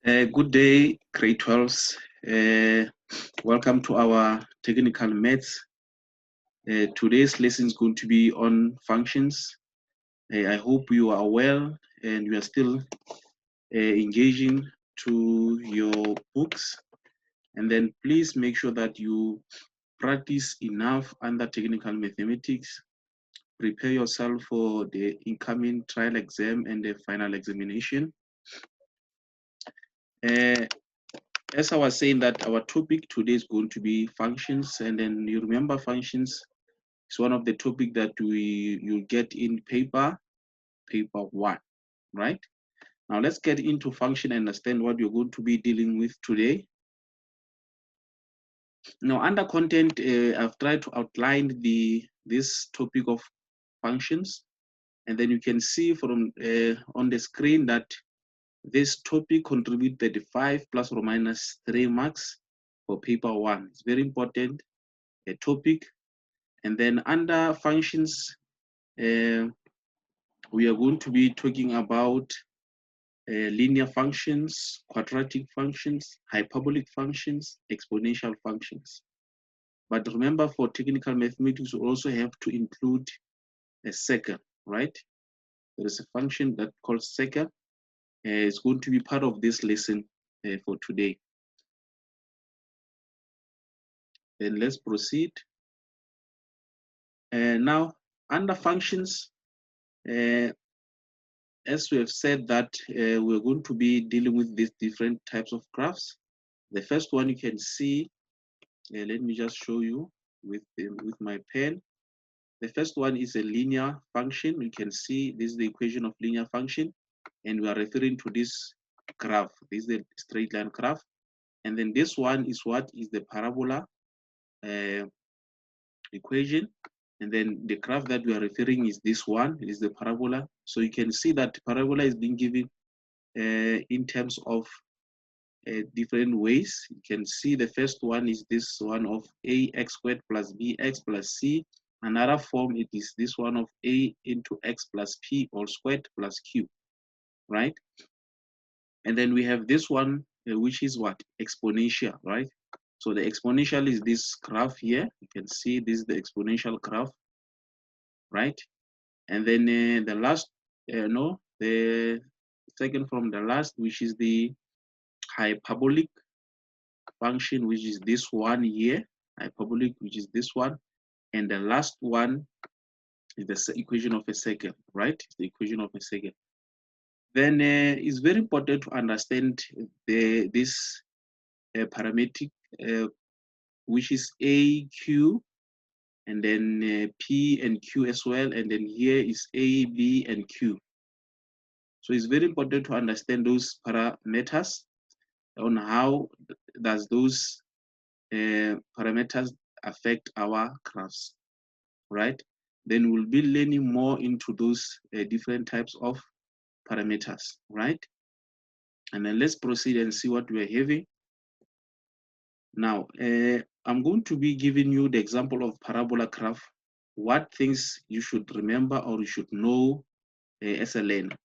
Good day, grade 12s. Welcome to our technical maths. Today's lesson is going to be on functions. I hope you are well and you are still engaging to your books. And then please make sure that you practice enough under technical mathematics. Prepare yourself for the incoming trial exam and the final examination. As I was saying that our topic today is going to be functions, and then you remember functions is one of the topic that you'll get in paper 1, right? Now let's get into function and understand what you're going to be dealing with today. Now under content, I've tried to outline this topic of functions, and then you can see from on the screen that this topic contributes 35 plus or minus 3 marks for paper 1. It's very important topic. And then under functions, we are going to be talking about linear functions, quadratic functions, hyperbolic functions, exponential functions. But remember, for technical mathematics, we also have to include a second, right? There is a function that called second. It's going to be part of this lesson for today. Then let's proceed. Now, under functions, as we have said that we're going to be dealing with these different types of graphs. The first one you can see, let me just show you with my pen. The first one is a linear function. You can see this is the equation of linear function, and we are referring to this graph. This is the straight line graph. And then this one is what is the parabola equation. And then the graph that we are referring is this one, is the parabola. So you can see that parabola is being given in terms of different ways. You can see the first one is this one of ax squared plus bx plus c. Another form, it is this one of a into x plus p all squared plus q, right? And then we have this one, which is what? Exponential, right? So the exponential is this graph here. You can see this is the exponential graph, right? And then the last, the second from the last, which is the hyperbolic function, which is this one here, hyperbolic, which is this one. And the last one is the equation of a second, right? It's the equation of a second. Then it's very important to understand this parametric, which is A, Q, and then P and Q as well. And then here is A, B, and Q. So it's very important to understand those parameters on how does those parameters affect our graphs, right? Then we'll be learning more into those different types of parameters, right? And then let's proceed and see what we're having. Now, I'm going to be giving you the example of parabola graph, what things you should remember or you should know as a learner.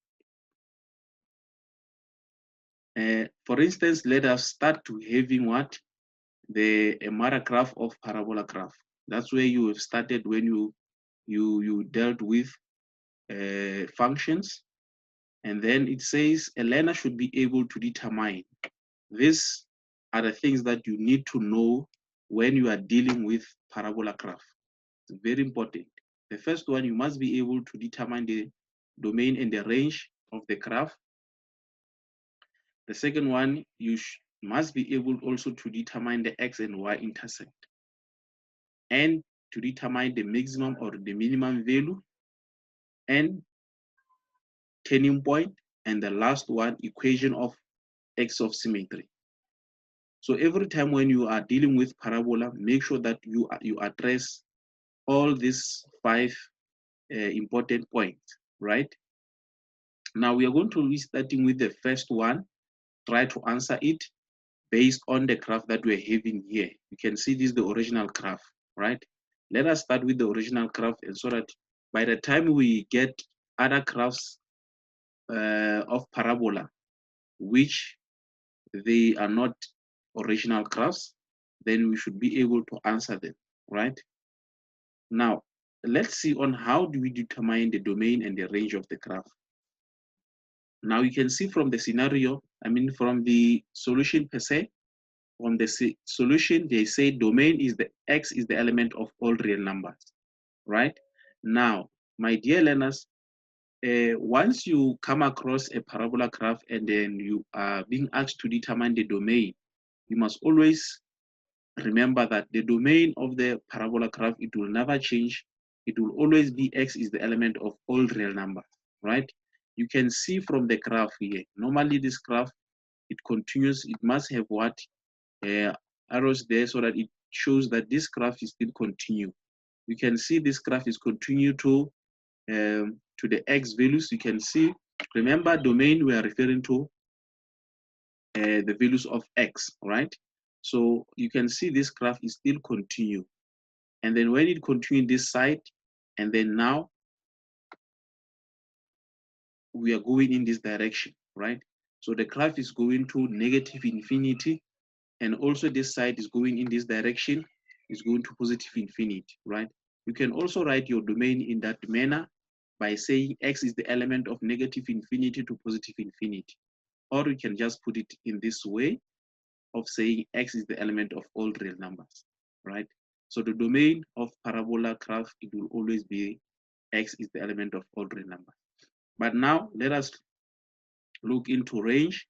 For instance, let us start to having what? The Mara graph of parabola graph. That's where you have started when you dealt with functions. And then it says a learner should be able to determine. These are the things that you need to know when you are dealing with parabola graph. It's very important. The first one, you must be able to determine the domain and the range of the graph. The second one, you must be able also to determine the x and y intercept and to determine the maximum or the minimum value and turning point, and the last one, equation of x of symmetry. So every time when you are dealing with parabola, make sure that you address all these 5 important points, right? Now we are going to be starting with the first one. Try to answer it based on the graph that we're having here. You can see this is the original graph, right? Let us start with the original graph, and so that by the time we get other graphs of parabola, which they are not original graphs, then we should be able to answer them, right? Now, let's see on how do we determine the domain and the range of the graph. Now you can see from the scenario, from the solution per se, from the solution, they say domain is the X is the element of all real numbers, right? Now, my dear learners, once you come across a parabola graph and then you are being asked to determine the domain, you must always remember that the domain of the parabola graph, it will never change. It will always be X is the element of all real numbers, right? You can see from the graph here, normally this graph, it continues, it must have what arrows there so that it shows that this graph is still continue. You can see this graph is continue to the X values. You can see, remember domain, we are referring to the values of X, right? So you can see this graph is still continue. And then when it continue this side, and then now we are going in this direction, right? So the graph is going to negative infinity, and also this side is going in this direction, is going to positive infinity, right? You can also write your domain in that manner by saying X is the element of negative infinity to positive infinity. Or you can just put it in this way of saying X is the element of all real numbers, right? So the domain of parabola graph, it will always be X is the element of all real numbers. But now let us look into range.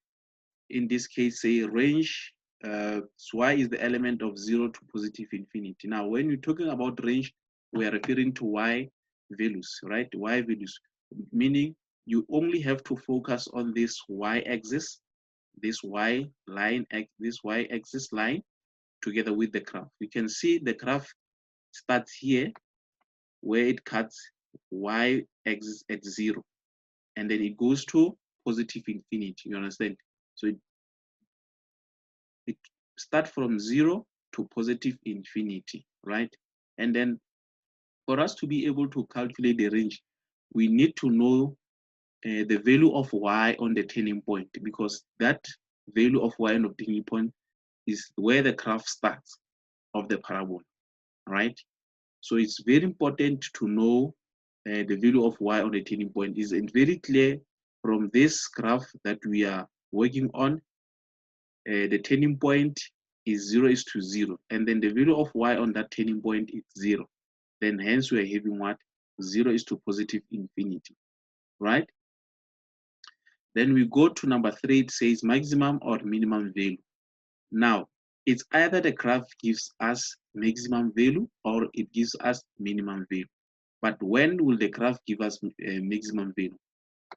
In this case, say range, Y is the element of 0 to positive infinity. Now, when we're talking about range, we are referring to Y values, right? Y values, meaning you only have to focus on this Y axis, this Y line, this Y axis line together with the graph. You can see the graph starts here where it cuts Y axis at 0, and then it goes to positive infinity, you understand? So it start from 0 to positive infinity, right? And then for us to be able to calculate the range, we need to know the value of Y on the turning point, because that value of Y on the turning point is where the graph starts of the parabola, right? So it's very important to know the value of Y on the turning point. Is very clear from this graph that we are working on. The turning point is 0 is to 0, and then the value of Y on that turning point is 0. Then hence we are having what? 0 is to positive infinity, right? Then we go to number 3, it says maximum or minimum value. Now, it's either the graph gives us maximum value or it gives us minimum value. But when will the graph give us maximum value?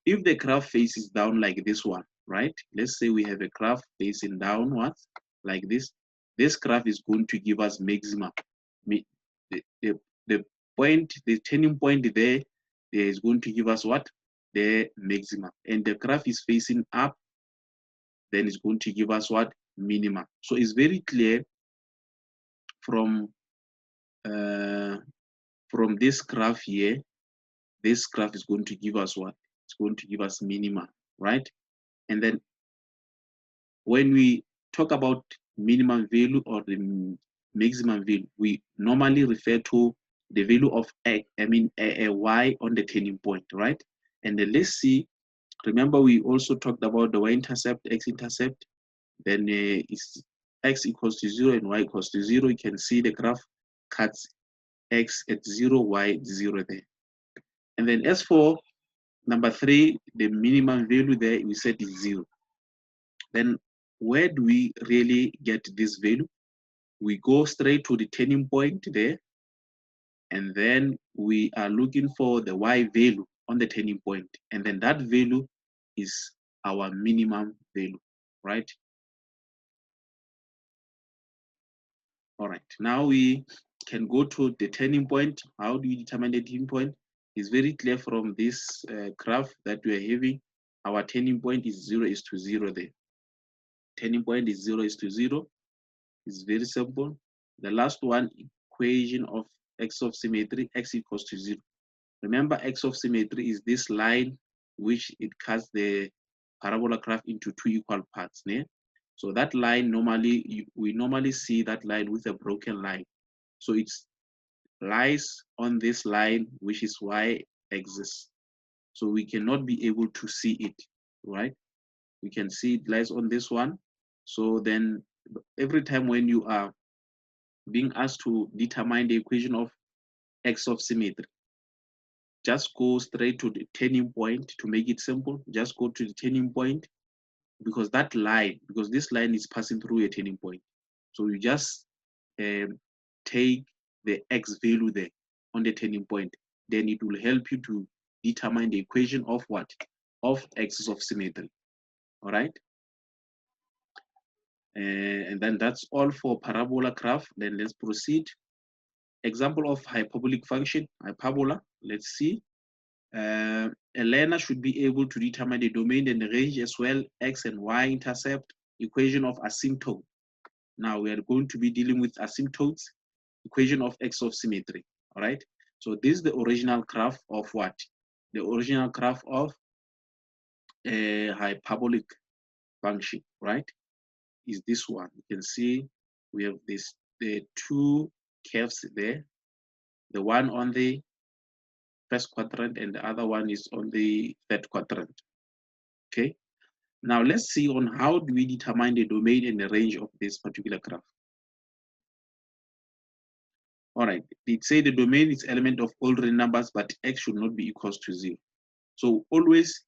If the graph faces down like this one, right? Let's say we have a graph facing downwards like this. This graph is going to give us maximum. The point, the turning point there is going to give us what? The maximum. And the graph is facing up, then it's going to give us what? Minimum. So it's very clear from this graph here. This graph is going to give us what? It's going to give us minimum, right? And then when we talk about minimum value or the maximum value, we normally refer to the value of a Y on the turning point, right? And then let's see, remember we also talked about the y-intercept, x-intercept, then it's x equals to 0 and y equals to 0. You can see the graph cuts x at 0, y at 0 there. And then as for number 3, the minimum value there, we said is 0. Then where do we really get this value? We go straight to the turning point there, and then we are looking for the Y value on the turning point, and then that value is our minimum value, right? All right, now we can go to the turning point. How do we determine the turning point? It's very clear from this graph that we are having. Our turning point is 0 is to 0 there. Turning point is 0 is to 0. It's very simple. The last one, equation of x of symmetry, x equals to 0. Remember, x of symmetry is this line which it cuts the parabola graph into 2 equal parts. So that line normally, we normally see that line with a broken line. So it lies on this line, which is y-axis. So we cannot be able to see it, right? We can see it lies on this one. So then every time when you are being asked to determine the equation of x of symmetry, just go straight to the turning point. To make it simple, just go to the turning point, because that line, because this line is passing through a turning point. So you just take the x value there on the turning point. Then it will help you to determine the equation of what? Of axis of symmetry. All right. And then that's all for parabola graph. Then let's proceed. Example of hyperbolic function, hyperbola. Let's see. A learner should be able to determine the domain and the range as well, x and y intercept, equation of asymptote. Now we are going to be dealing with asymptotes, equation of x of symmetry. All right. So this is the original graph of what? The original graph of a hyperbolic function, right? Is this one. You can see we have the two curves there. The one on the first quadrant and the other one is on the third quadrant. Okay. Now let's see on how do we determine the domain and the range of this particular graph. All right, it say the domain is element of all real numbers, but x should not be equals to 0. So always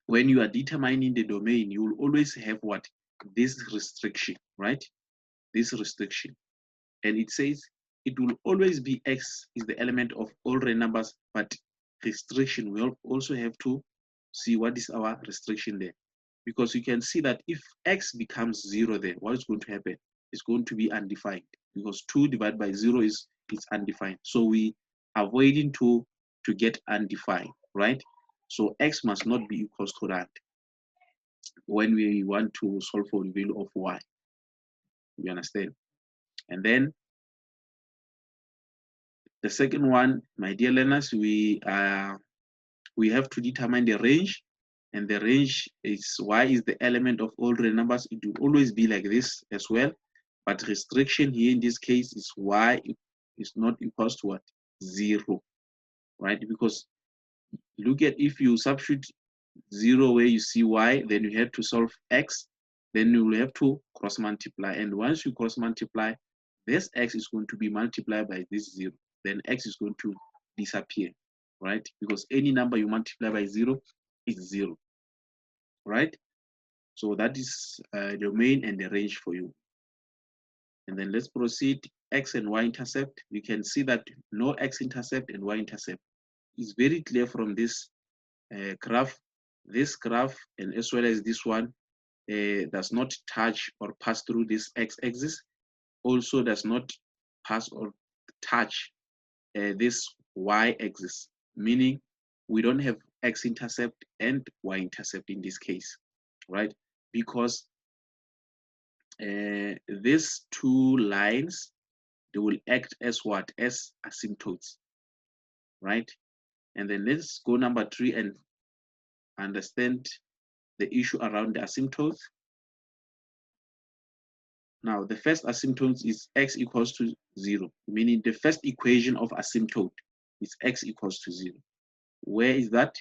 when you are determining the domain, you will always have what? This restriction, right? This restriction. And it says it will always be x is the element of all real numbers, but restriction, we'll also have to see what is our restriction there. Because you can see that if x becomes 0 there, what is going to happen? It's going to be undefined, because 2 divided by 0 is undefined. So we avoiding to get undefined, right? So x must not be equals to that when we want to solve for the value of y. You understand? And then the second one, my dear learners, we have to determine the range, and the range is y is the element of all real numbers. It will always be like this as well, but restriction here in this case is y is not equals to what? 0, right? Because look at, if you substitute 0 where you see y, then you have to solve x, then you will have to cross multiply, and once you cross multiply, this x is going to be multiplied by this 0, then x is going to disappear, right? Because any number you multiply by 0 is 0, right? So that is domain and the range for you. And then let's proceed. X and y intercept. You can see that no x intercept and y intercept. It's very clear from this graph. This graph, and as well as this one, does not touch or pass through this x-axis. Also does not pass or touch this y-axis, meaning we don't have x-intercept and y-intercept in this case, right? Because these two lines, they will act as what? As asymptotes, right? And then let's go number 3 and understand the issue around the asymptotes. Now, the first asymptote is x equals to 0, meaning the first equation of asymptote is x equals to 0. Where is that?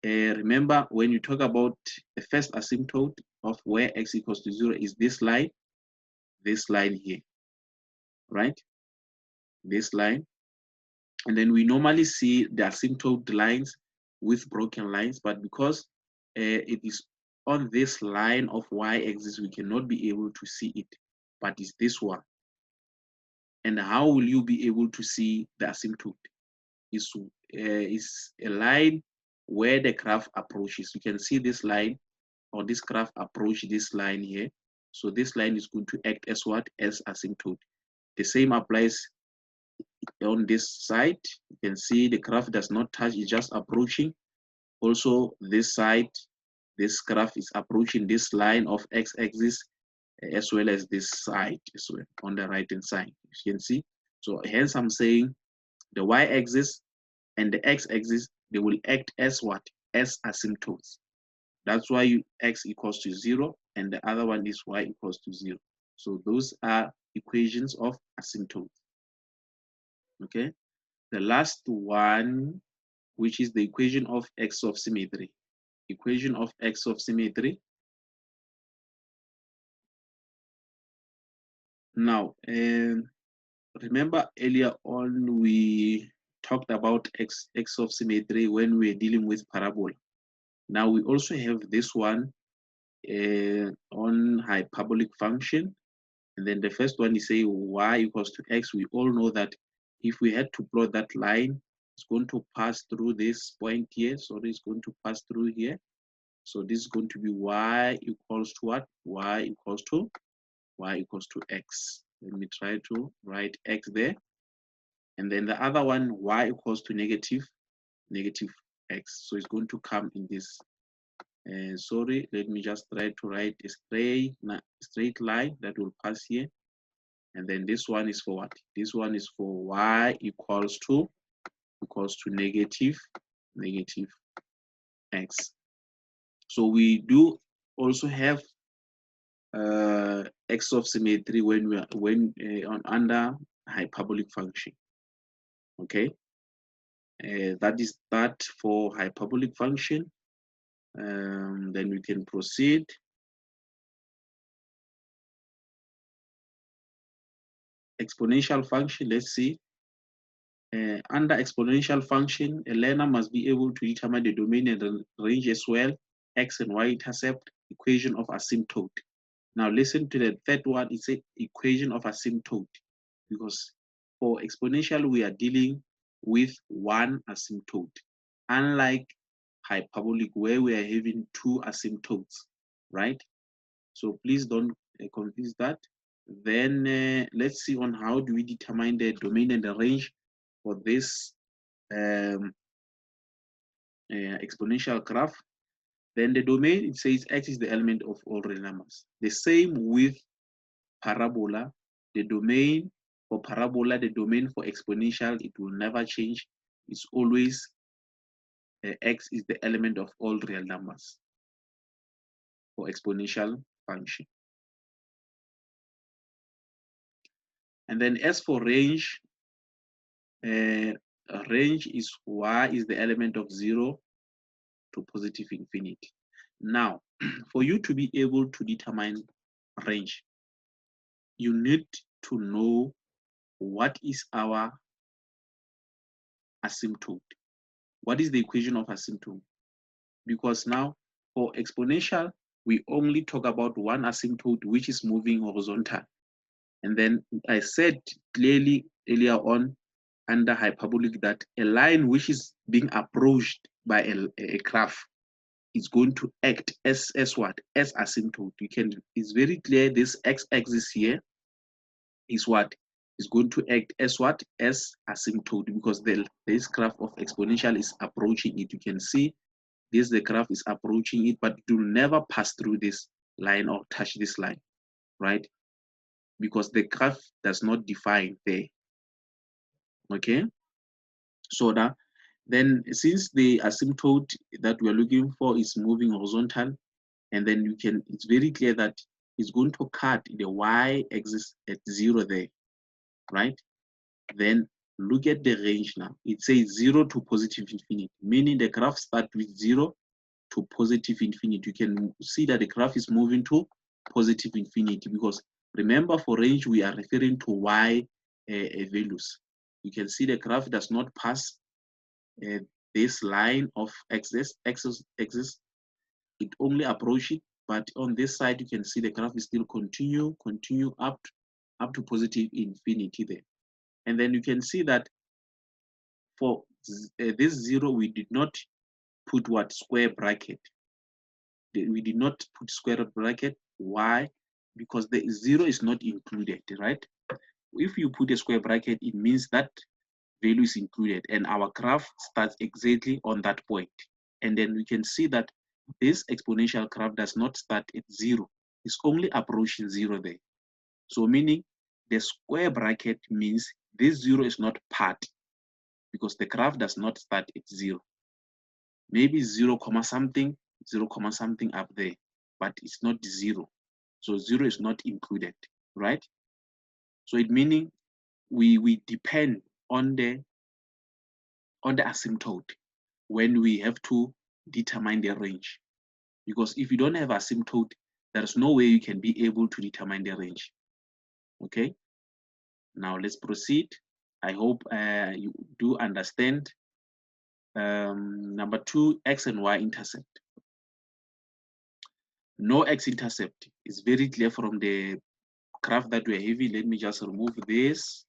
Remember, when you talk about the first asymptote of where x equals to 0 is this line here, right? This line. And then we normally see the asymptote lines with broken lines, but because it is on this line of y-axis, we cannot be able to see it, but it's this one. And how will you be able to see the asymptote? Is a line where the graph approaches. You can see this line, or this graph approach this line here. So this line is going to act as what? As asymptote. The same applies on this side. You can see the graph does not touch, it's just approaching. Also this side, this graph is approaching this line of x-axis, as well as this side as well on the right hand side, you can see. So hence I'm saying the y-axis and the x-axis, they will act as what? As asymptotes. That's why x equals to 0, and the other one is y equals to 0. So those are equations of asymptote. Okay. The last one, which is the equation of x of symmetry. Equation of x of symmetry. Now, remember earlier on we talked about x of symmetry when we were dealing with parabola. Now we also have this one on hyperbolic function. And then the first one is say y equals to x. We all know that if we had to plot that line, it's going to pass through this point here. So it's going to pass through here. So this is going to be y equals to what? Y equals to x. Let me try to write x there. And then the other one, y equals to negative x. So it's going to come in this. Sorry, let me just try to write a straight line that will pass here. And then this one is for what? This one is for y equals to negative x. So we do also have x of symmetry when we are on under hyperbolic function. Okay, that is that for hyperbolic function. Then we can proceed. Exponential function, let's see. Under exponential function, a learner must be able to determine the domain and the range as well, x and y intercept, equation of asymptote. Now listen to the third one, it's an equation of asymptote, because for exponential, we are dealing with one asymptote, unlike hyperbolic where we are having two asymptotes, right? So please don't confuse that. Then let's see on how do we determine the domain and the range for this exponential graph. Then the domain, it says x is the element of all real numbers. The same with parabola. The domain for parabola, the domain for exponential, it will never change. It's always x is the element of all real numbers for exponential function. And then as for range, range is y is the element of 0 to positive infinity. Now, for you to be able to determine range, you need to know what is our asymptote. What is the equation of asymptote? Because now for exponential, we only talk about one asymptote, which is moving horizontal. And then I said clearly earlier on under hyperbolic that a line which is being approached by a graph is going to act as what? As asymptote. It's very clear this x-axis here is what? Is going to act as what? As asymptote, because this graph of exponential is approaching it. You can see the graph is approaching it, but it will never pass through this line or touch this line, right? Because the graph does not define there. Okay, so that then since the asymptote that we're looking for is moving horizontal, and then it's very clear that it's going to cut the y-axis at 0 there, right? Then look at the range now. It says 0 to positive infinity, meaning the graph starts with 0 to positive infinity. You can see that the graph is moving to positive infinity, because remember for range, we are referring to y values. You can see the graph does not pass this line of axis. It only approaches it, but on this side, you can see the graph is still continue up to positive infinity there. And then you can see that for this 0, we did not put what? Square bracket. We did not put square bracket. Why? Because the 0 is not included, right? If you put a square bracket, it means that value is included, and our graph starts exactly on that point. And then we can see that this exponential graph does not start at 0. It's only approaching 0 there. So meaning the square bracket means this 0 is not part, because the graph does not start at 0. Maybe 0 comma something, 0 comma something up there, but it's not 0. So 0 is not included, right? So it meaning we depend on the asymptote when we have to determine the range. Because if you don't have asymptote, there's no way you can be able to determine the range. Okay, now let's proceed. I hope you do understand. Number 2, x and y intercept. No x-intercept is very clear from the graph that we're having. Let me just remove this.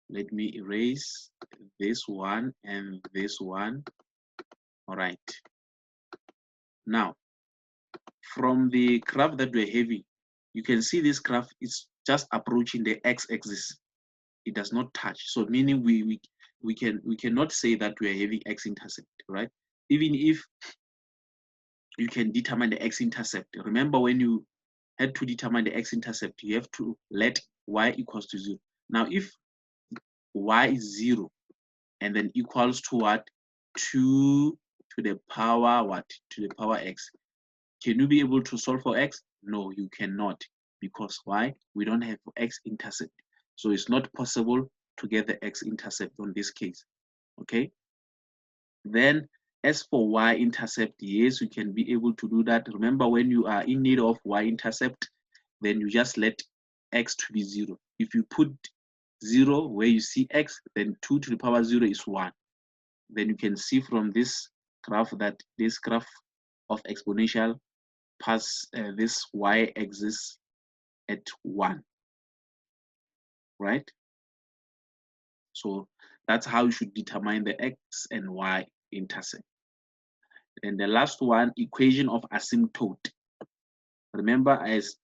Let me erase this one and this one. All right. Now, from the graph that we're having, you can see this graph is just approaching the x-axis. It does not touch. So meaning we cannot say that we are having x-intercept, right? Even if you can determine the x-intercept. Remember, when you had to determine the x-intercept, you have to let y equals to 0. Now, if y is 0 and then equals to what? 2 to the power what? To the power x. Can you be able to solve for x? No, you cannot. Because why? We don't have x-intercept. So it's not possible to get the x-intercept on this case. Okay? Then as for y-intercept, yes, you can be able to do that. Remember, when you are in need of y-intercept, then you just let x to be 0. If you put 0 where you see x, then 2 to the power 0 is 1. Then you can see from this graph that this graph of exponential pass this y-axis at 1, right? So that's how you should determine the x and y intercept. And the last one, equation of asymptote. Remember, as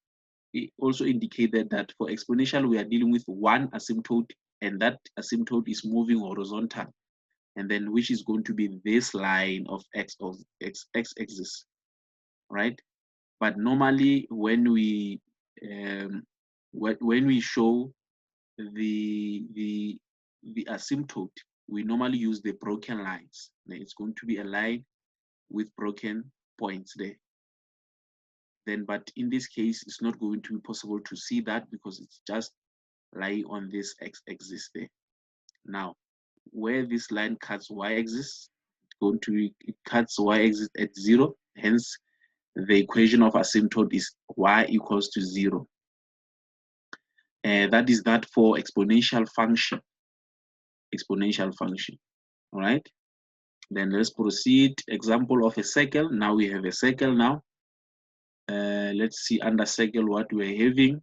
it also indicated that for exponential, we are dealing with one asymptote, and that asymptote is moving horizontal, and then which is going to be this line of x-axis, right? But normally, when we show the asymptote, we normally use the broken lines. It's going to be a line with broken points there. Then, but in this case, it's not going to be possible to see that because it's just lying on this x-axis there. Now, where this line cuts y-axis, it cuts y-axis at 0. Hence, the equation of asymptote is y equals to 0. That is that for exponential function. Exponential function. All right. Then let's proceed. Example of a circle. Now we have a circle now. Let's see under circle what we're having.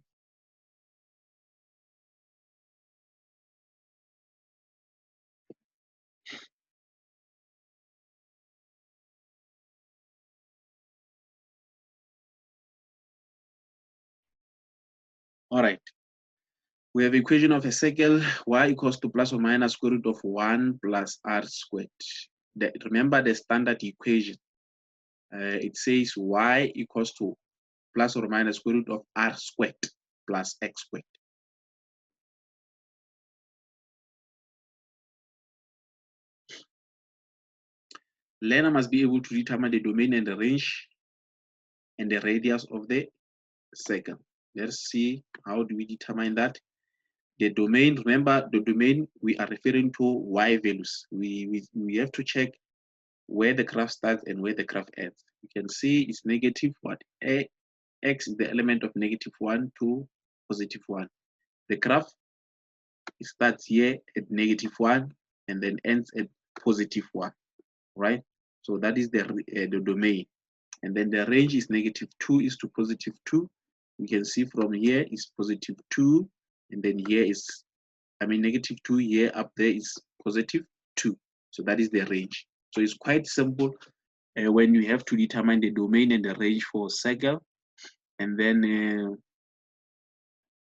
All right. We have equation of a circle, y equals to plus or minus square root of 1 plus r squared. Remember the standard equation. It says y equals to plus or minus square root of r squared plus x squared. Learner must be able to determine the domain and the range and the radius of the circle. Let's see how do we determine that. The domain, remember the domain we are referring to y values. We have to check where the graph starts and where the graph ends. You can see it's negative what? X is the element of -1 to +1. The graph starts here at -1 and then ends at +1, right? So that is the domain. And then the range is -2 is to +2. You can see from here is +2, and then here is, -2 here up there is +2. So that is the range. So it's quite simple when you have to determine the domain and the range for a circle. And then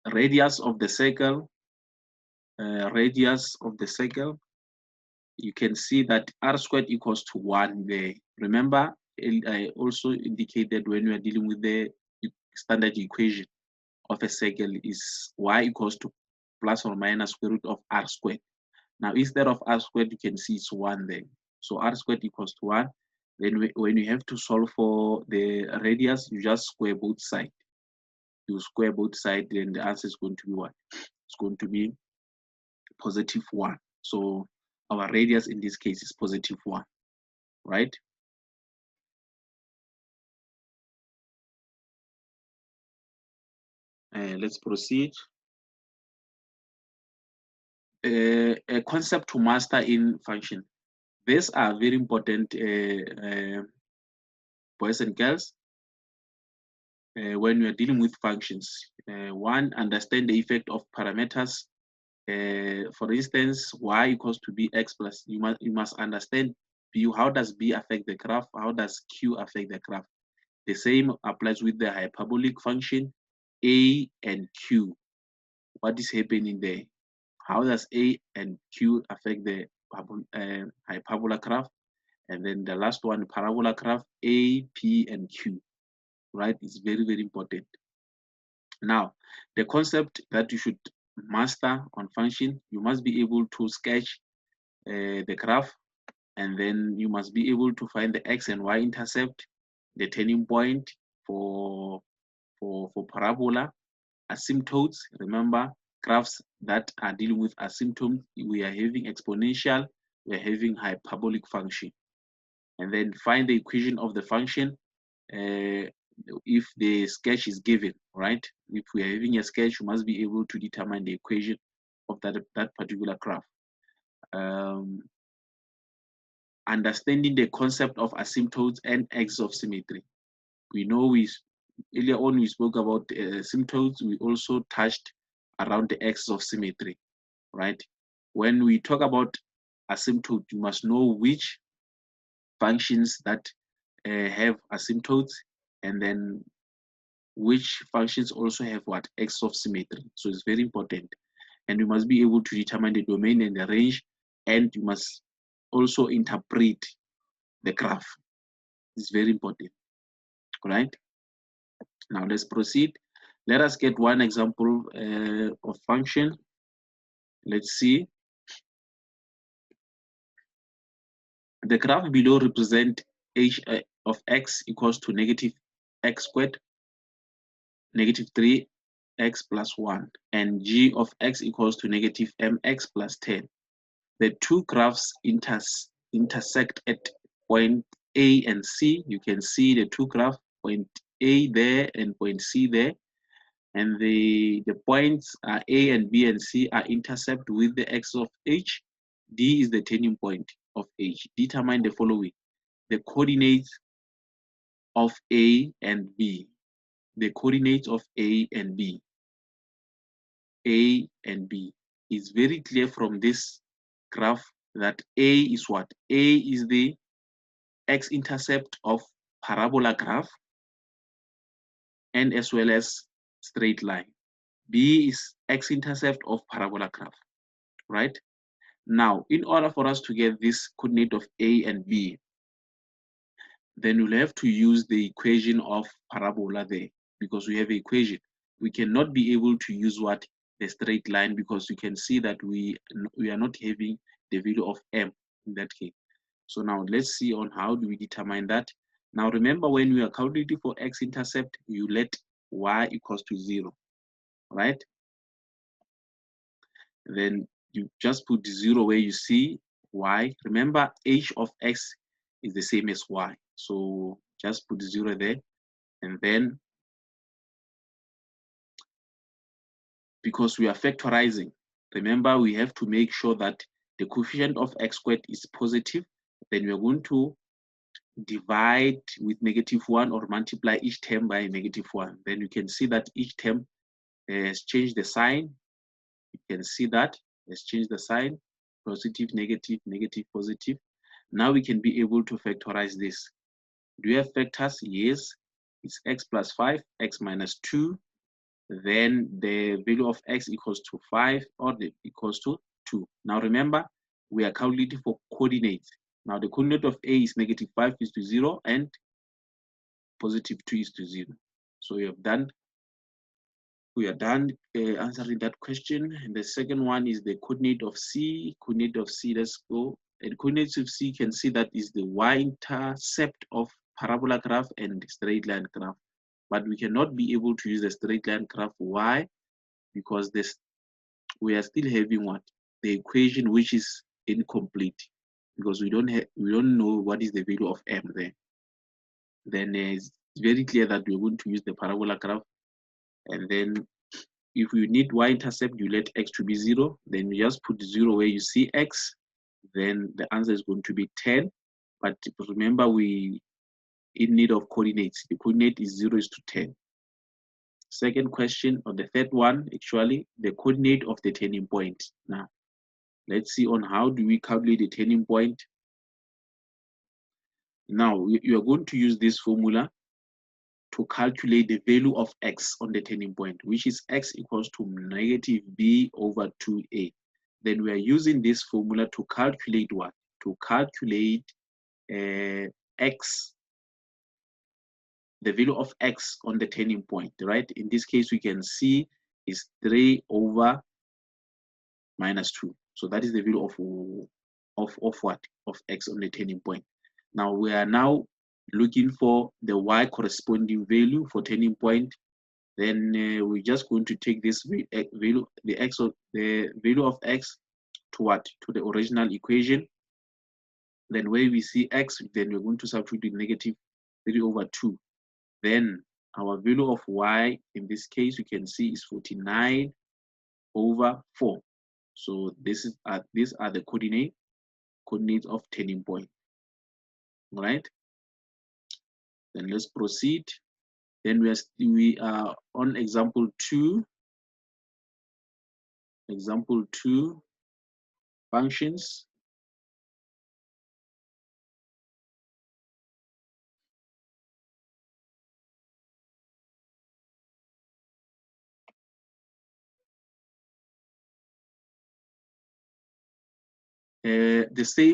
radius of the circle, you can see that r squared equals to 1 there. Remember, I also indicated when we are dealing with the standard equation of a circle is y equals to plus or minus square root of r squared. Now, instead of r squared, you can see it's 1 there. So r squared equals to 1. Then when you have to solve for the radius, you just square both sides. You square both sides, then the answer is going to be what? It's going to be positive 1. So our radius in this case is positive 1, right? Let's proceed. A concept to master in function. These are very important, boys and girls, when we are dealing with functions. One, understand the effect of parameters. For instance, y equals to bx plus, you must understand b. How does b affect the graph? How does q affect the graph? The same applies with the hyperbolic function, a and q. What is happening there? How does a and q affect the hyperbola graph? And then the last one, parabola graph, a, p, and q, right? It's very, very important. Now, the concept that you should master on function, you must be able to sketch the graph, and then you must be able to find the x and y intercept, the turning point for parabola, asymptotes. Remember, graphs that are dealing with asymptotes, we are having exponential, we are having hyperbolic function. And then find the equation of the function if the sketch is given, right? If we are having a sketch, you must be able to determine the equation of that particular graph. Understanding the concept of asymptotes and axis of symmetry. We know earlier on we spoke about asymptotes. We also touched around the axis of symmetry, right? When we talk about asymptote, you must know which functions that have asymptotes, and then which functions also have what? Axis of symmetry. So it's very important. And you must be able to determine the domain and the range, and you must also interpret the graph. It's very important. All right. Now let's proceed. Let us get one example of function. Let's see. The graph below represent h of x equals to negative x squared, negative 3x plus 1, and g of x equals to negative mx plus 10. The two graphs intersect at point A and C. You can see the two graphs, point A there and point C there. And the points are A and B and C are intercept with the x of h. D is the turning point of h. Determine the following: the coordinates of A and B. The coordinates of A and B. A and B. It's very clear from this graph that A is what? A is the x-intercept of parabola graph and as well as straight line. B is x-intercept of parabola graph, right? Now, in order for us to get this coordinate of A and B, then we'll have to use the equation of parabola there, because we have an equation. We cannot be able to use what? The straight line, because you can see that we are not having the value of m in that case. So now let's see on how do we determine that. Now remember, when we are calculating for x-intercept, you let y equals to 0, right? Then you just put 0 where you see y. Remember, h of x is the same as y. So just put 0 there. And then, because we are factorizing, remember, we have to make sure that the coefficient of x squared is positive. Then we are going to divide with -1 or multiply each term by -1. Then you can see that each term has changed the sign. You can see that has changed the sign: positive, negative, negative, positive. Now we can be able to factorize this. Do you have factors? Yes. It's x plus 5, x minus 2. Then the value of x equals to 5 or equals to 2. Now remember, we are calculating for coordinates. Now the coordinate of A is -5 is to 0 and positive 2 is to 0. So we are done answering that question. And the second one is the coordinate of C. Coordinate of C, let's go And coordinates of C, you can see that is the y-intercept of parabola graph and straight line graph. But we cannot be able to use the straight line graph. Why? Because we are still having what? The equation which is incomplete, because we don't know what is the value of m there. Then it's very clear that we're going to use the parabola graph. And then if you need y-intercept, you let x to be 0. Then you just put 0 where you see x. Then the answer is going to be 10. But remember, we in need of coordinates. The coordinate is 0 is to 10. Second question, or the third one, actually, the coordinate of the turning point. Now, let's see on how do we calculate the turning point. Now, you are going to use this formula to calculate the value of x on the turning point, which is x equals to negative b over 2a. Then we are using this formula to calculate what? To calculate x, the value of x on the turning point, right? In this case, we can see is 3 over minus 2. So that is the value of what? Of x on the turning point. Now we are now looking for the y corresponding value for turning point. Then we're just going to take this value, the value of x to what? To the original equation. Then where we see x, then we're going to substitute negative 3 over 2. Then our value of y, in this case, we can see is 49 over 4. So these are the coordinates of turning point. All right. Then let's proceed. Then we are on example 2. Example 2, functions.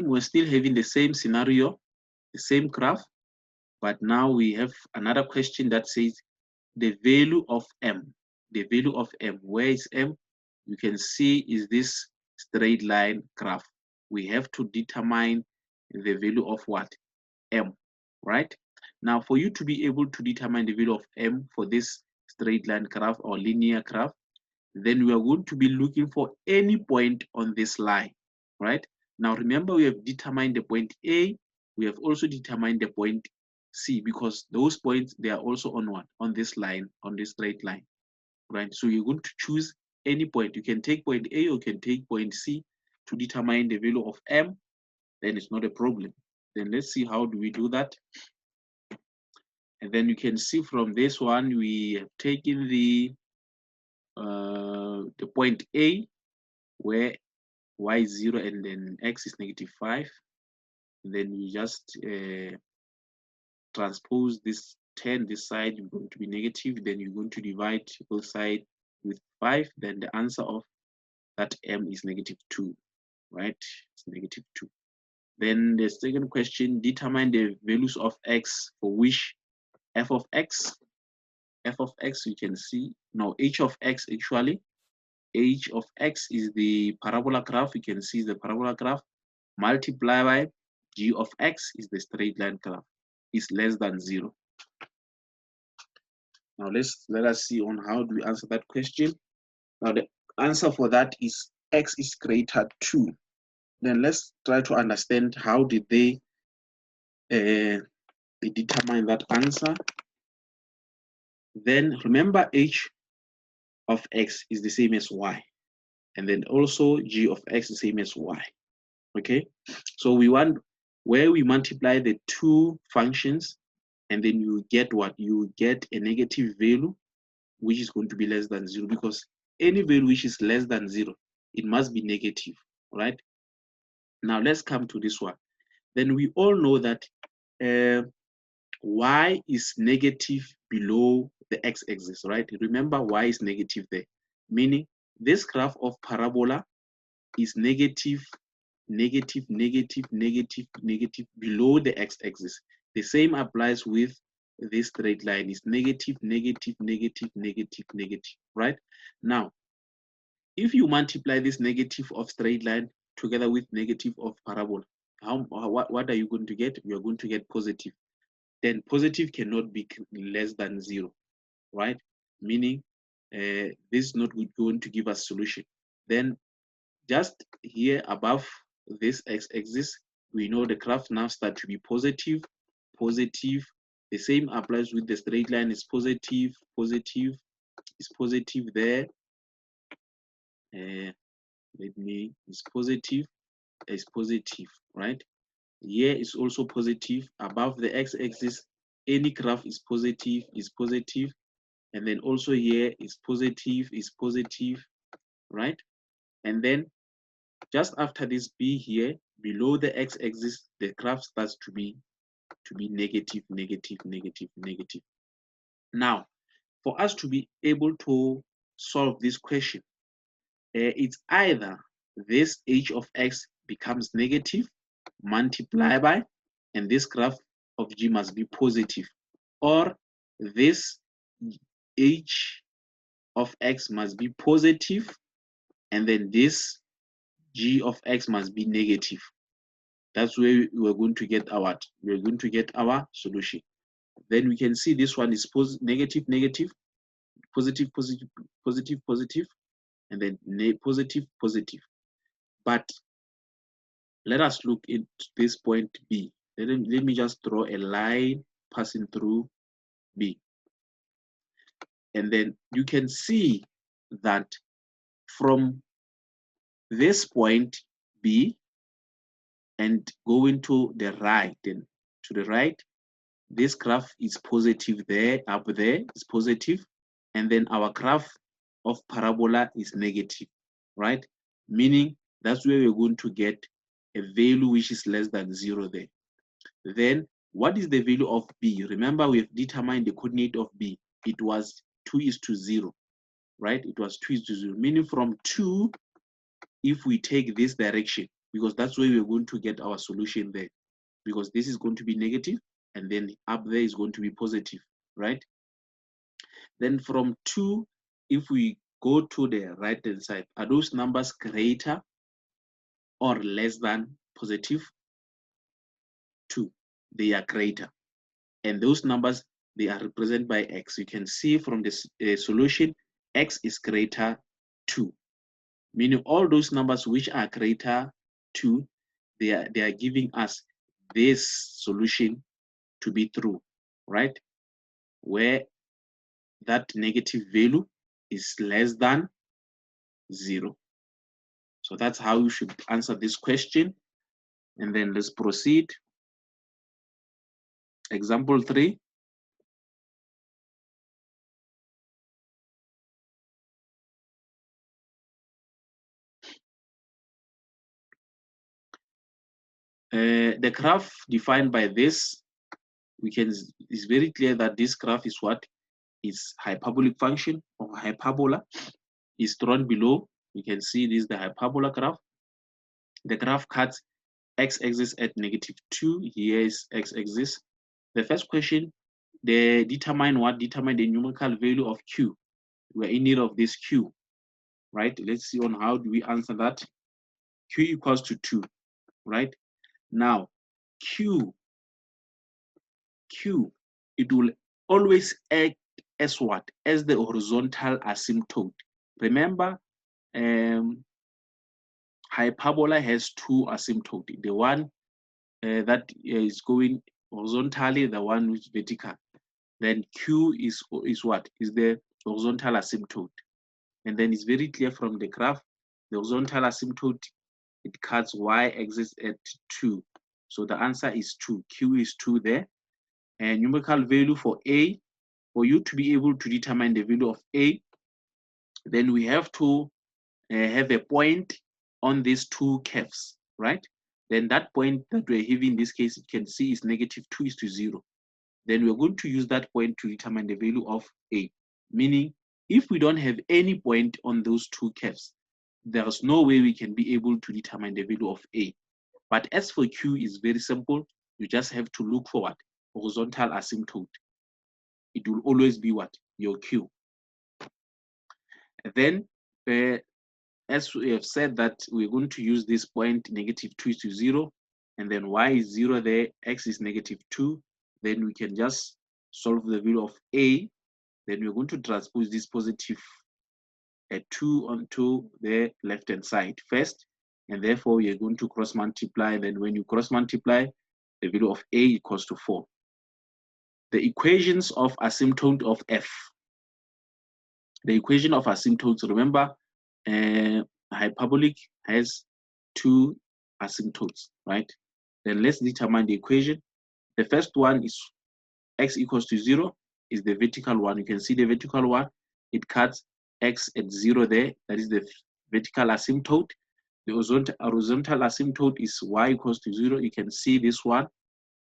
We're still having the same scenario, the same graph, but now we have another question that says the value of m. The value of m, where is m? You can see is this straight line graph. We have to determine the value of what? M, right? Now, for you to be able to determine the value of m for this straight line graph or linear graph, then we are going to be looking for any point on this line, right? Now, remember, we have determined the point A. We have also determined the point C, because those points, they are also on what? On this line, on this straight line, right? So you're going to choose any point. You can take point A or you can take point C to determine the value of m. Then it's not a problem. Then let's see how do we do that. And then you can see from this one, we have taken the point A, where y is 0 and then x is -5. And then you just transpose this 10 this side, you're going to be negative. Then you're going to divide both sides with 5. Then the answer of that m is -2, right? It's -2. Then the second question, determine the values of x for which f of x, you can see, no, h of x actually. H of x is the parabola graph. You can see the parabola graph. Multiply by g of x is the straight line graph. Is less than 0. Now let us see on how do we answer that question. Now the answer for that is x is greater 2. Then let's try to understand how did they determine that answer. Then remember, h of x is the same as y, and then also g of x is the same as y. Okay, so we want where we multiply the two functions, and then you get what? You get a negative value, which is going to be less than 0, because any value which is less than 0, it must be negative, right? Now let's come to this one. Then we all know that y is negative below the x-axis, right? Remember, y is negative there, meaning this graph of parabola is negative, negative, negative, negative, negative below the x-axis. The same applies with this straight line. Is negative, negative, negative, negative, negative, right? Now, if you multiply this negative of straight line together with negative of parabola, what are you going to get? You are going to get positive. Then positive cannot be less than 0, right? Meaning this is not going to give us solution. Then just here above this x-axis, we know the graph now start to be positive, positive. The same applies with the straight line. Is positive, positive, is positive there. It's positive, is positive, right? Here is also positive. Above the x-axis, any graph is positive, and then also here is positive, right? And then just after this B here, below the x-axis, the graph starts to be negative, negative, negative, negative. Now, for us to be able to solve this question, it's either this h of x becomes negative, multiply by, and this graph of g must be positive, or this h of x must be positive, and then this g of x must be negative. That's where we're going to get our solution. Then we can see this one is negative, negative, positive, positive, positive, positive, and then positive, positive. But let us look at this point B. Let me just draw a line passing through B. And then you can see that from this point B and going to the right, and to the right, this graph is positive there, up there is positive, and then our graph of parabola is negative, right? Meaning that's where we're going to get a value which is less than 0 there. Then what is the value of B? Remember, we've determined the coordinate of B. It was 2:0, right? It was 2:0, meaning from 2, if we take this direction, because that's where we're going to get our solution there, because this is going to be negative, and then up there is going to be positive, right? Then from 2, if we go to the right hand side, are those numbers greater or less than positive 2? They are greater. And those numbers, they are represented by x. You can see from this solution, x is greater 2. Meaning all those numbers which are greater 2, they are giving us this solution to be true, right? Where that negative value is less than 0. So that's how you should answer this question. And then let's proceed. Example 3. The graph defined by this, it's very clear that this graph is what? Is hyperbolic function of hyperbola is drawn below. You can see this is the hyperbola graph. The graph cuts x-axis at -2. Here is x-axis. The first question, they determine the numerical value of q. We're in need of this q, right? Let's see on how do we answer that. Q equals to 2, right? Now, q, it will always act as what? As the horizontal asymptote. Remember, hyperbola has 2 asymptotes. The one that is going horizontally, the one which is vertical. Then Q is what? Is the horizontal asymptote. And then it's very clear from the graph, the horizontal asymptote, it cuts y-axis at 2. So the answer is 2. Q is 2 there. And numerical value for A, for you to be able to determine the value of A, then we have to have a point on these 2 curves, right? Then that point that we're having in this case, you can see is -2:0. Then we're going to use that point to determine the value of A. Meaning, if we don't have any point on those 2 curves, there's no way we can be able to determine the value of A. But as for Q, is very simple. You just have to look for what? Horizontal asymptote. It will always be what? Your Q. Then, as we have said that we're going to use this point -2:0, and then y is 0 there, x is -2, then we can just solve the value of a. Then we're going to transpose this positive 2 onto the left hand side first, and therefore we are going to cross multiply. Then when you cross multiply, the value of a equals to 4. The equations of asymptote of f. The equation of asymptotes, remember, hyperbolic has 2 asymptotes, right? Then let's determine the equation. The first one is x equals to 0, is the vertical one. You can see the vertical one, it cuts x at 0 there. That is the vertical asymptote. The horizontal asymptote is y equals to 0. You can see this one,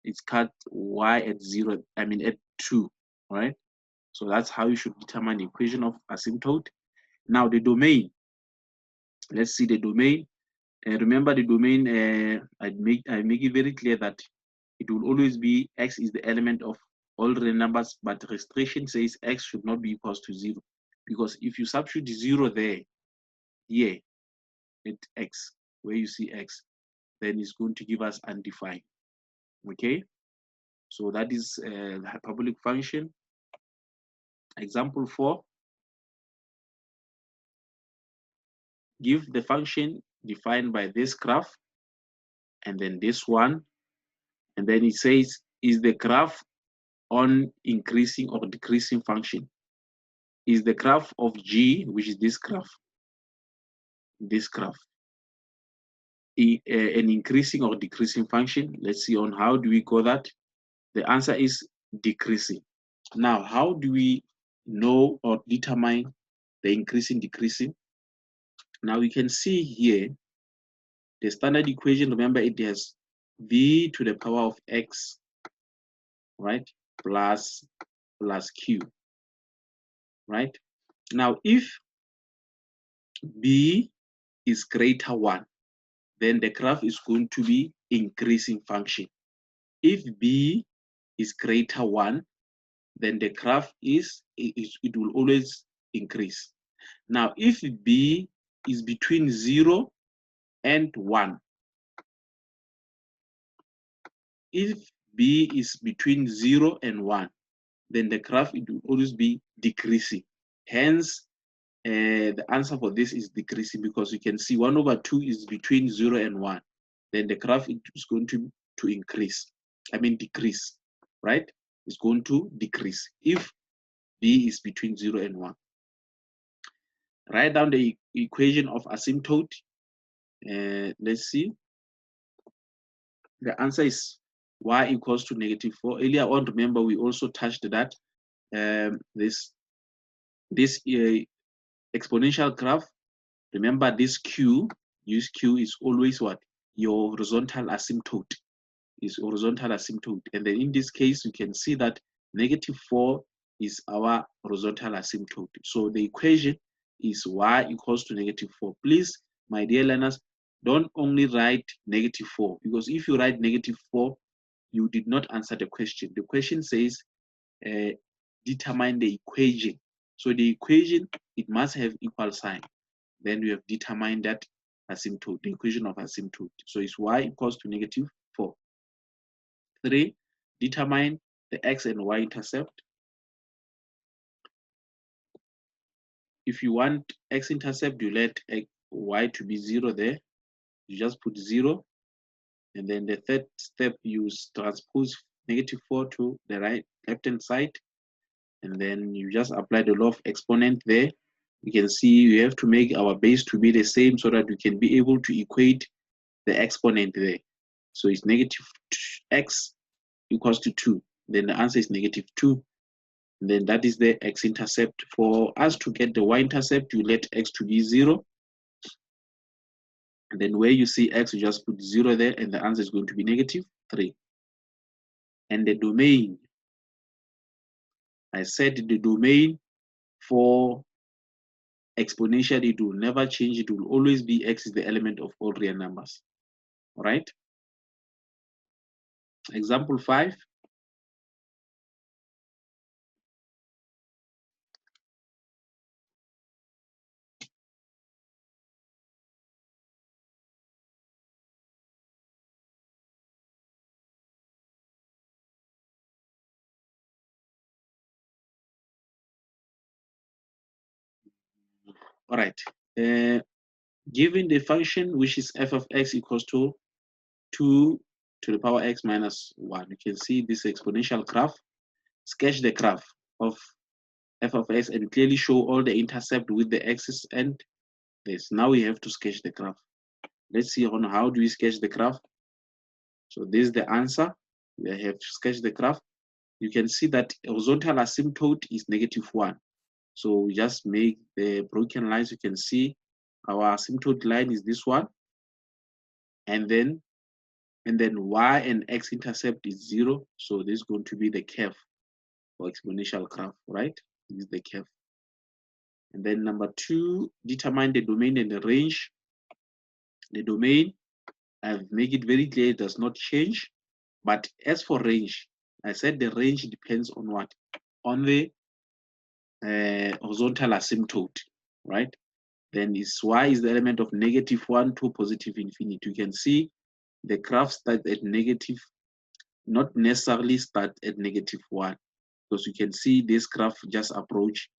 it's cut y at 0, I mean at 2, right? So that's how you should determine the equation of asymptote. Now the domain, let's see the domain. Remember the domain, I make it very clear that it will always be x is the element of all real numbers, but restriction says x should not be equals to 0. Because if you substitute 0 there, here, at x, where you see x, then it's going to give us undefined. Okay? So that is the hyperbolic function. Example 4. Give the function defined by this graph, and then this one, and then it says, is the graph on increasing or decreasing function? Is the graph of g, which is this graph, an increasing or decreasing function? Let's see on how do we call that. The answer is decreasing. Now, how do we know or determine the increasing, decreasing? Now we can see here the standard equation. Remember, it has v to the power of x, right, plus q, right? Now, if b is greater 1, then the graph is going to be increasing function. If b is greater 1, then the graph it will always increase. Now, if b is between 0 and 1, if b is between 0 and 1, then the graph it will always be decreasing. Hence, the answer for this is decreasing, because you can see 1/2 is between 0 and 1. Then the graph is going to increase. I mean decrease, right? It's going to decrease if b is between 0 and 1. Write down the equation of asymptote. Let's see. The answer is y equals to -4. Earlier on, remember, we also touched that this exponential graph. Remember, this q, use q, is always what? Your horizontal asymptote. Is horizontal asymptote. And then in this case, you can see that -4 is our horizontal asymptote. So the equation is y equals to -4. Please, my dear learners, don't only write -4, because if you write -4, you did not answer the question. The question says determine the equation. So the equation, it must have equal sign. Then we have determined that asymptote, the equation of asymptote. So it's y equals to -4. 3, determine the x and y intercept. If you want x-intercept, you let y to be 0 there. You just put 0. And then the third step, you transpose -4 to the left-hand side. And then you just apply the law of exponent there. You can see we have to make our base to be the same so that we can be able to equate the exponent there. So it's -x equals to 2. Then the answer is -2. Then that is the x-intercept. For us to get the y-intercept, you let x to be 0. And then where you see x, you just put 0 there, and the answer is going to be -3. And the domain, I said the domain for exponential, it will never change. It will always be x is the element of all real numbers. All right? Example 5. All right. Given the function which is f of x equals to 2 to the power x minus 1, you can see this exponential graph. Sketch the graph of f of x and clearly show all the intercept with the axis and this. Now we have to sketch the graph. Let's see on how do we sketch the graph. So this is the answer. We have to sketch the graph. You can see that horizontal asymptote is -1. So we just make the broken lines. You can see our asymptote line is this one, and then y and x intercept is 0. So this is going to be the curve for exponential graph, right? This is the curve. And then number 2, determine the domain and the range. The domain, I've made it very clear, it does not change. But as for range, I said the range depends on what? On the horizontal asymptote, right? Then is y is the element of -1 to positive infinity. You can see the graph starts at negative, not necessarily start at -1, because you can see this graph just approach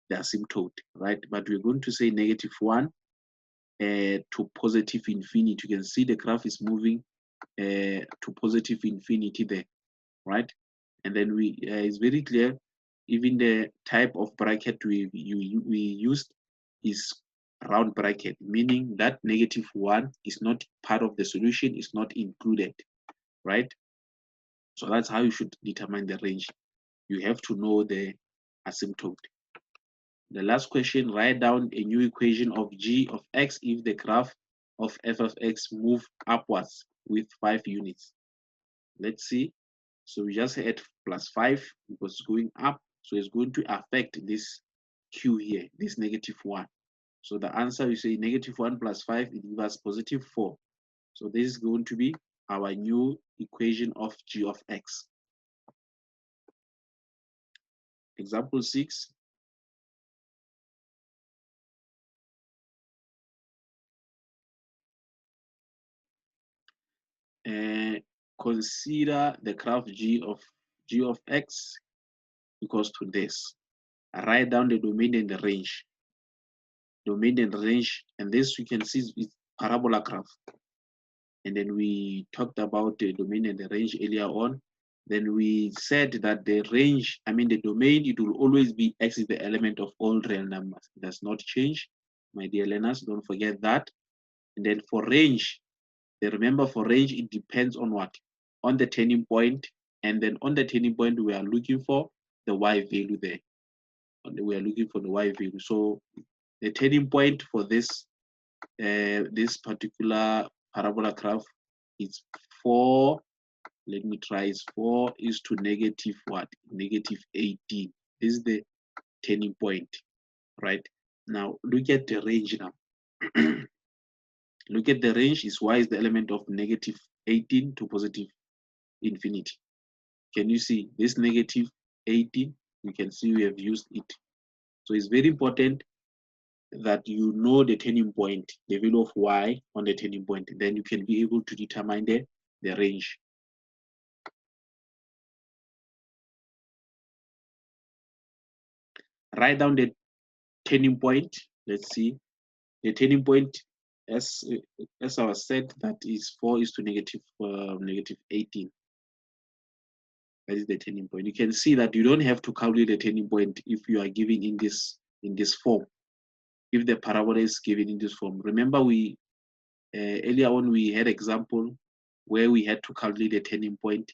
the asymptote, right? But we're going to say -1 to positive infinity. You can see the graph is moving to positive infinity there, right? And then it's very clear, even the type of bracket we used is round bracket, meaning that -1 is not part of the solution, is not included, right? So that's how you should determine the range. You have to know the asymptote. The last question, write down a new equation of g of x if the graph of f of x move upwards with 5 units. Let's see. So we just had +5 because it's going up. So it's going to affect this q here, this -1. So the answer, we say -1 + 5, it gives us +4. So this is going to be our new equation of g of x. Example 6. Consider the graph g of x equals to this. Write down the domain and the range. Domain and range, and this you can see is parabola graph. And then we talked about the domain and the range earlier on. Then we said that the range, I mean the domain, it will always be x is the element of all real numbers. It does not change, my dear learners, don't forget that. And then for range, remember for range, it depends on what? On the turning point. And then on the turning point, we are looking for the y value there. We are looking for the y value. So the turning point for this this particular parabola graph is 4. Let me try. Is 4 is to negative what? -18. This is the turning point, right? Now look at the range now. Look at the range. Is y is the element of -18 to positive infinity. Can you see this -18? You can see we have used it. So it's very important that you know the turning point, the value of y on the turning point. Then you can be able to determine the range. Write down the turning point. Let's see. The turning point, as I was said, that is 4 is to -18. That is the turning point. You can see that you don't have to calculate the turning point if you are given in this form. If the parabola is given in this form. Remember we earlier on we had example where we had to calculate the turning point,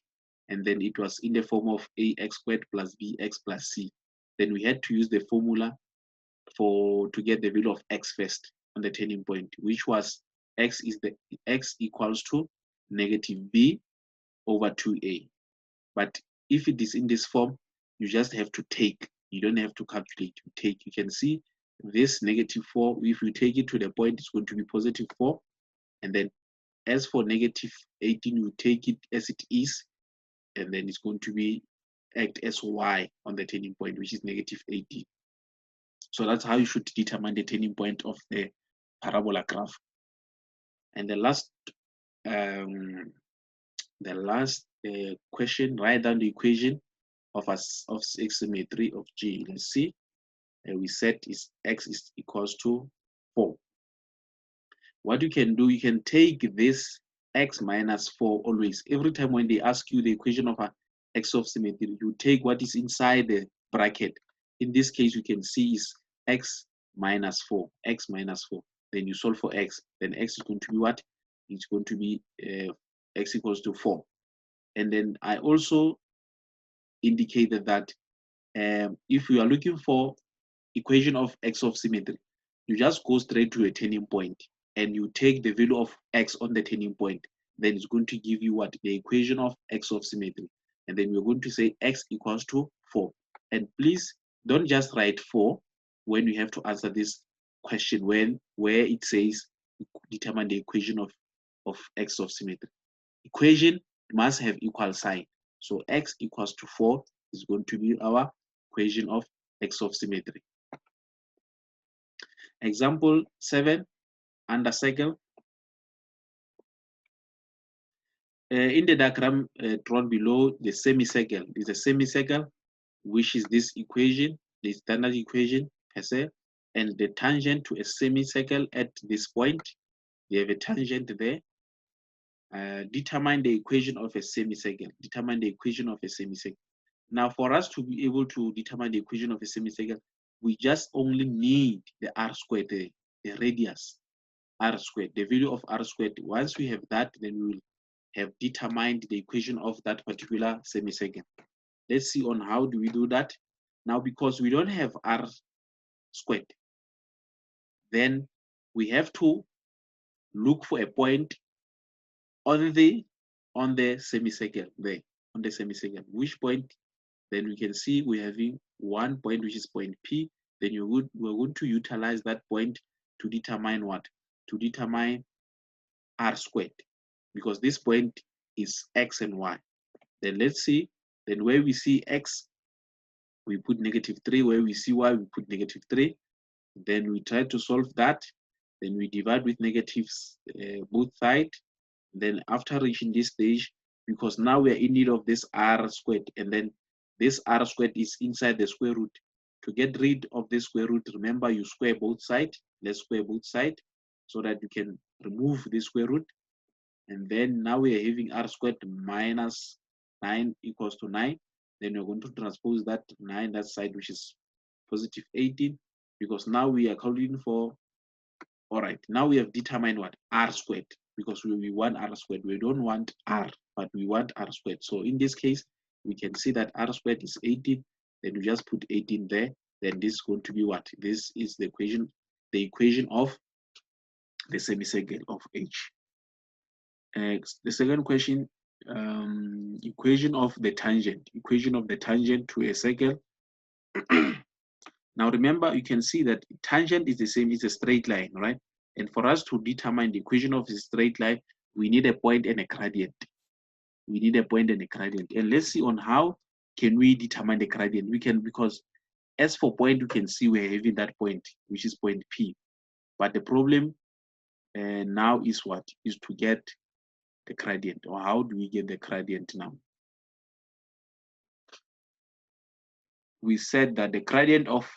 and then it was in the form of ax squared plus bx plus c. Then we had to use the formula to get the value of x first on the turning point, which was x equals to -b over 2a. But if it is in this form, you just have to take. You don't have to calculate. You take. You can see this -4. If you take it to the point, it's going to be +4. And then as for -18, you take it as it is, and then it's going to be act as y on the turning point, which is -18. So that's how you should determine the turning point of the parabola graph. And the last question, write down the equation of asymmetry of G. Let's see. we set is x is equals to 4. What you can do, you can take this x minus 4 always. Every time when they ask you the equation of a x of symmetry, you take what is inside the bracket. In this case, you can see is x minus 4, x minus 4. Then you solve for x. Then x is going to be what? It's going to be x equals to 4. And then I also indicated that if you are looking for equation of x of symmetry, you just go straight to a turning point and you take the value of x on the turning point. Then it's going to give you what? The equation of x of symmetry. And then we're going to say x equals to 4. And please don't just write 4 when you have to answer this question where it says determine the equation of x of symmetry. Equation must have equal sign. So x equals to 4 is going to be our equation of x of symmetry. Example 7, under circle. In the diagram drawn below, the semicircle is a semicircle, which is this equation, the standard equation per se, and the tangent to a semicircle at this point. They have a tangent there. Determine the equation of a semicircle. Determine the equation of a semicircle. Now, for us to be able to determine the equation of a semicircle, we just only need the r squared, the radius, r squared, the value of r squared. Once we have that, then we will have determined the equation of that particular semicircle. Let's see on how do we do that. Now, because we don't have r squared, then we have to look for a point on the semicircle there, on the semicircle. Which point? Then we can see we're having one point, which is point P. Then we're going to utilize that point to determine what? To determine r squared, because this point is x and y. Then let's see, then where we see x, we put -3. Where we see y, we put -3. Then we try to solve that. Then we divide with negatives both sides. Then after reaching this stage, because now we are in need of this r squared, and then this r squared is inside the square root. To get rid of the square root, remember you square both sides. Let's square both sides so that you can remove the square root. And then now we are having r squared minus 9 equals to 9. Then we're going to transpose that 9 that side, which is positive 18, because now we are calling for, all right, now we have determined what? R squared, because we want r squared. We don't want r, but we want r squared. So in this case, we can see that r squared is 18. Then we just put 18 there. Then this is going to be what? This is the equation of the semicircle of H. The second question, equation of the tangent to a circle. Now remember, you can see that tangent is the same, it's a straight line, right? And for us to determine the equation of a straight line, we need a point and a gradient. We need a point and a gradient. And let's see on how can we determine the gradient. We can, because as for point, you can see we're having that point, which is point P. But the problem now is what? Is to get the gradient. Or how do we get the gradient now? We said that the gradient of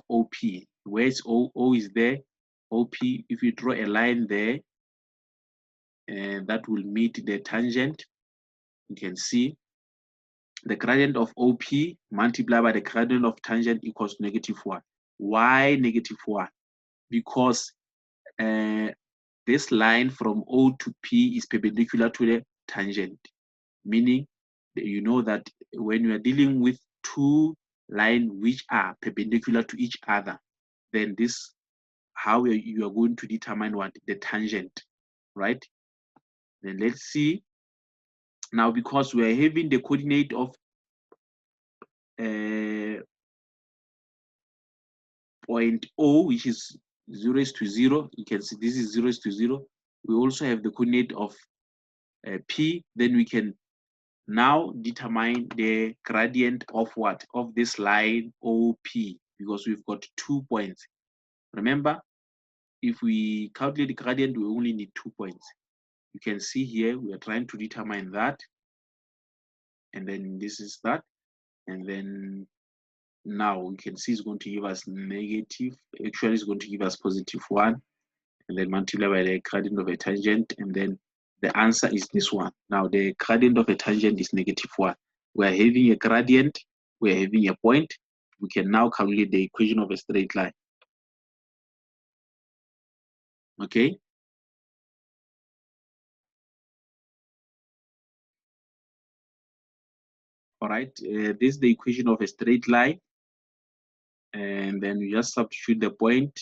OP, where is O is there, OP, if you draw a line there, and that will meet the tangent, you can see the gradient of OP multiplied by the gradient of tangent equals -1. Why -1? Because this line from O to P is perpendicular to the tangent, meaning you know that when you are dealing with two lines which are perpendicular to each other, then this how you are going to determine what? The tangent, right? Then let's see. Now, because we are having the coordinate of point O, which is 0 to 0, you can see this is 0 to 0. We also have the coordinate of P, then we can now determine the gradient of what? Of this line OP, because we've got 2 points. Remember, if we calculate the gradient, we only need 2 points. You can see here, we are trying to determine that. And then this is that. And then now we can see it's going to give us negative, actually it's going to give us +1, and then multiply by the gradient of a tangent, and then the answer is this one. Now the gradient of a tangent is -1. We're having a gradient, we're having a point. We can now calculate the equation of a straight line. Okay. All right, this is the equation of a straight line, and then you just substitute the point.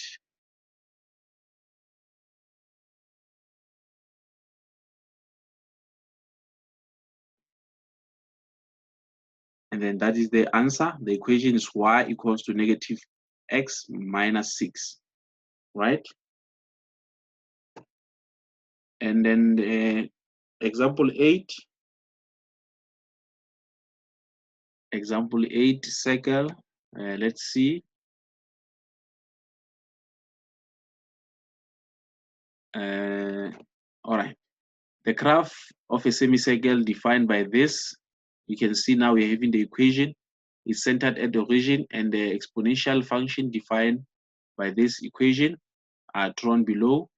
And then that is the answer. The equation is y equals to -x minus 6, right? And then example 8. Example 8, circle. Let's see. All right. The graph of a semicircle defined by this. You can see now we're having the equation. It's centered at the origin, and the exponential function defined by this equation are drawn below.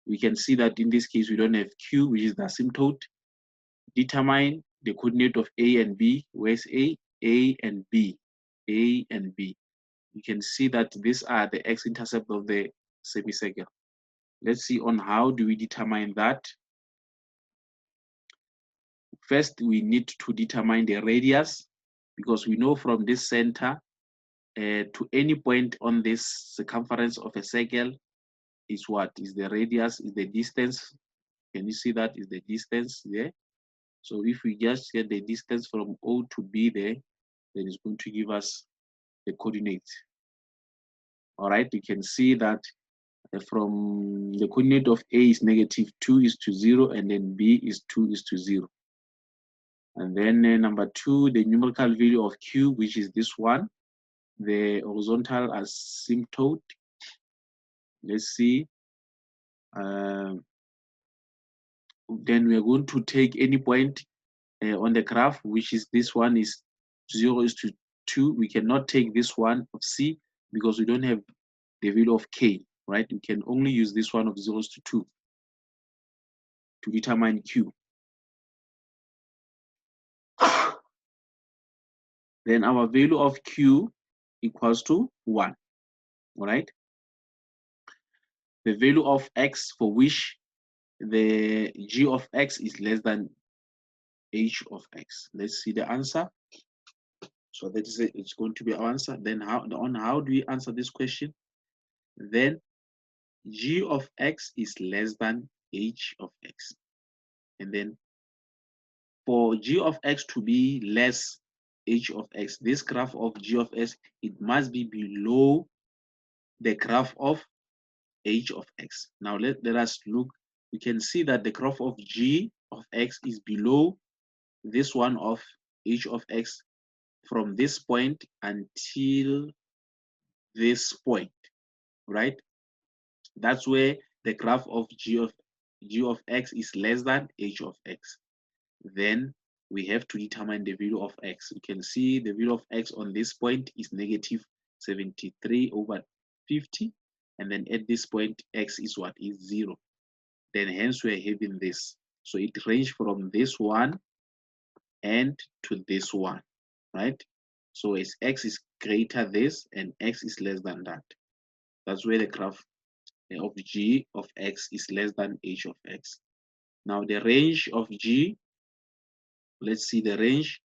We can see that in this case we don't have q, which is the asymptote. Determine the coordinate of a and b. Where's a and b, a and b. You can see that these are the x-intercept of the semicircle. Let's see on how do we determine that. First, we need to determine the radius, because we know from this center to any point on this circumference of a circle is what? Is the radius, is the distance. Can you see that is the distance there? So if we just get the distance from O to B there, then it's going to give us the coordinates. All right, you can see that from the coordinate of A is -2 is to 0, and then B is 2 is to 0. And then number 2, the numerical value of Q, which is this one, the horizontal asymptote. Let's see. Then we are going to take any point on the graph, which is this one is 0 is to 2. We cannot take this one of C because we don't have the value of K, right? We can only use this one of 0 to 2 to determine Q. Then our value of Q equals to 1, all right? The value of X for which the G of X is less than H of X. Let's see the answer. So that is it. It's going to be our answer. Then how do we answer this question? Then G of X is less than H of X. And then for G of X to be less H of X, this graph of G of X, it must be below the graph of H of X. Now let us look. We can see that the graph of G of X is below this one of H of X from this point until this point, right? That's where the graph of G of X is less than H of X. Then we have to determine the value of X. You can see the value of X on this point is -73/50. And then at this point, X is what? Is 0. Then hence we're having this. So it ranges from this one and to this one, right? So as X is greater this and X is less than that. That's where the graph of G of X is less than H of X. Now the range of G, let's see the range.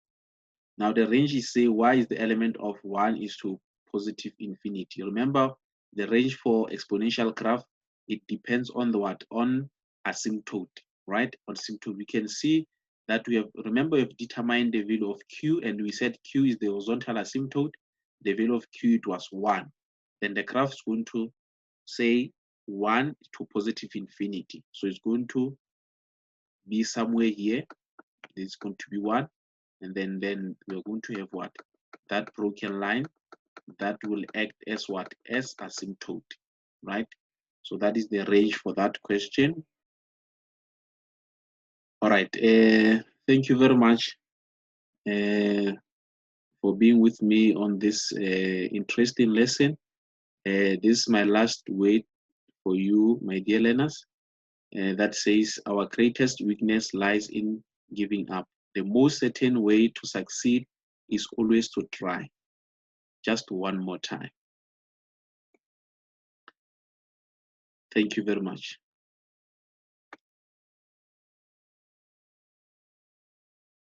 Now the range is say y is the element of 1 is to positive infinity. Remember the range for exponential graph, it depends on the what? On asymptote, right? On asymptote, we can see that we have, remember we've determined the value of Q, and we said Q is the horizontal asymptote. The value of Q, it was 1. Then the graph is going to say 1 to positive infinity. So it's going to be somewhere here. It's going to be 1. And then we're going to have what? That broken line that will act as what? As asymptote, right? So that is the range for that question. All right. Thank you very much for being with me on this interesting lesson. This is my last word for you, my dear learners, that says our greatest weakness lies in giving up. The most certain way to succeed is always to try. Just one more time. Thank you very much.